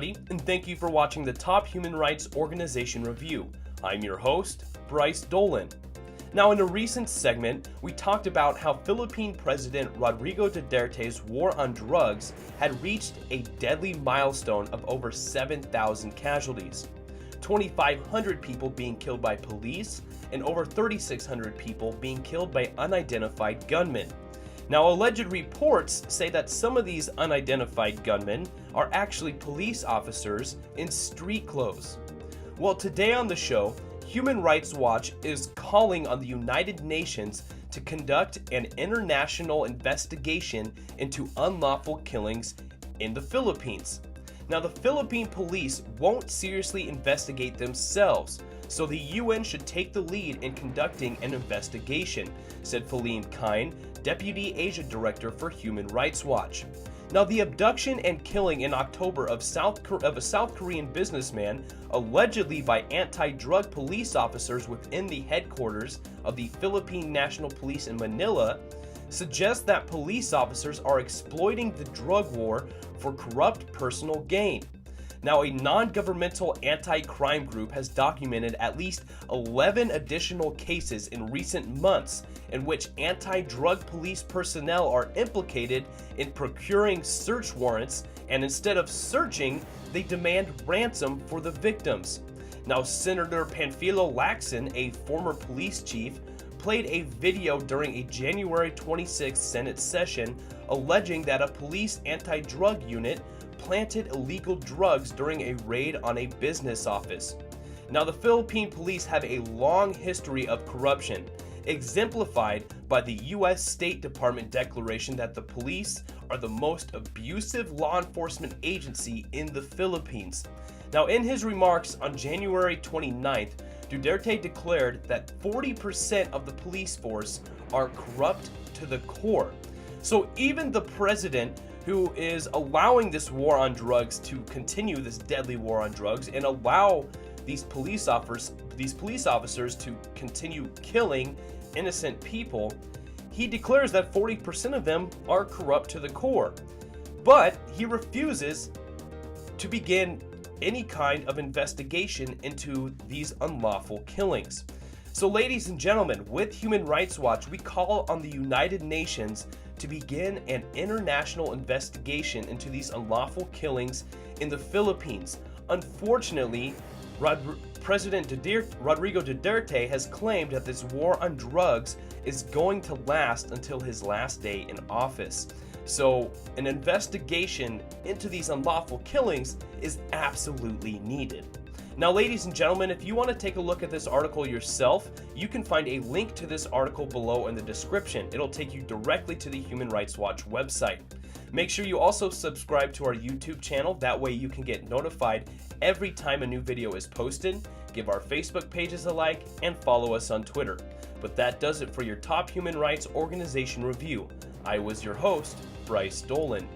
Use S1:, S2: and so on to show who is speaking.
S1: everybody, and thank you for watching the Top Human Rights Organization Review. I'm your host, Bryce Dolan. Now, in a recent segment, we talked about how Philippine President Rodrigo Duterte's war on drugs had reached a deadly milestone of over 7,000 casualties, 2,500 people being killed by police, and over 3,600 people being killed by unidentified gunmen. Now, alleged reports say that some of these unidentified gunmen are actually police officers in street clothes. Well, today on the show, Human Rights Watch is calling on the United Nations to conduct an international investigation into unlawful killings in the Philippines. Now, the Philippine police won't seriously investigate themselves, so the UN should take the lead in conducting an investigation, said Philippine, Deputy Asia Director for Human Rights Watch. Now, the abduction and killing in October of a South Korean businessman, allegedly by anti-drug police officers within the headquarters of the Philippine National Police in Manila, suggests that police officers are exploiting the drug war for corrupt personal gain. Now, a non-governmental anti-crime group has documented at least 11 additional cases in recent months in which anti-drug police personnel are implicated in procuring search warrants, and instead of searching, they demand ransom for the victims. Now, Senator Panfilo Lacson, a former police chief, played a video during a January 26th Senate session alleging that a police anti-drug unit planted illegal drugs during a raid on a business office. Now, the Philippine police have a long history of corruption, exemplified by the U.S. State Department declaration that the police are the most abusive law enforcement agency in the Philippines. Now, in his remarks on January 29th, Duterte declared that 40% of the police force are corrupt to the core. So even the president, who is allowing this war on drugs to continue, this deadly war on drugs, and allow these police officers to continue killing innocent people, he declares that 40% of them are corrupt to the core. But he refuses to begin any kind of investigation into these unlawful killings. So, ladies and gentlemen, with Human Rights Watch, we call on the United Nations to begin an international investigation into these unlawful killings in the Philippines. Unfortunately, President Rodrigo Duterte has claimed that this war on drugs is going to last until his last day in office. So, an investigation into these unlawful killings is absolutely needed. Now, ladies and gentlemen, if you want to take a look at this article yourself, you can find a link to this article below in the description. It'll take you directly to the Human Rights Watch website. Make sure you also subscribe to our YouTube channel. That way you can get notified every time a new video is posted. Give our Facebook pages a like and follow us on Twitter. But that does it for your Top Human Rights Organization Review. I was your host, Bryce Dolan.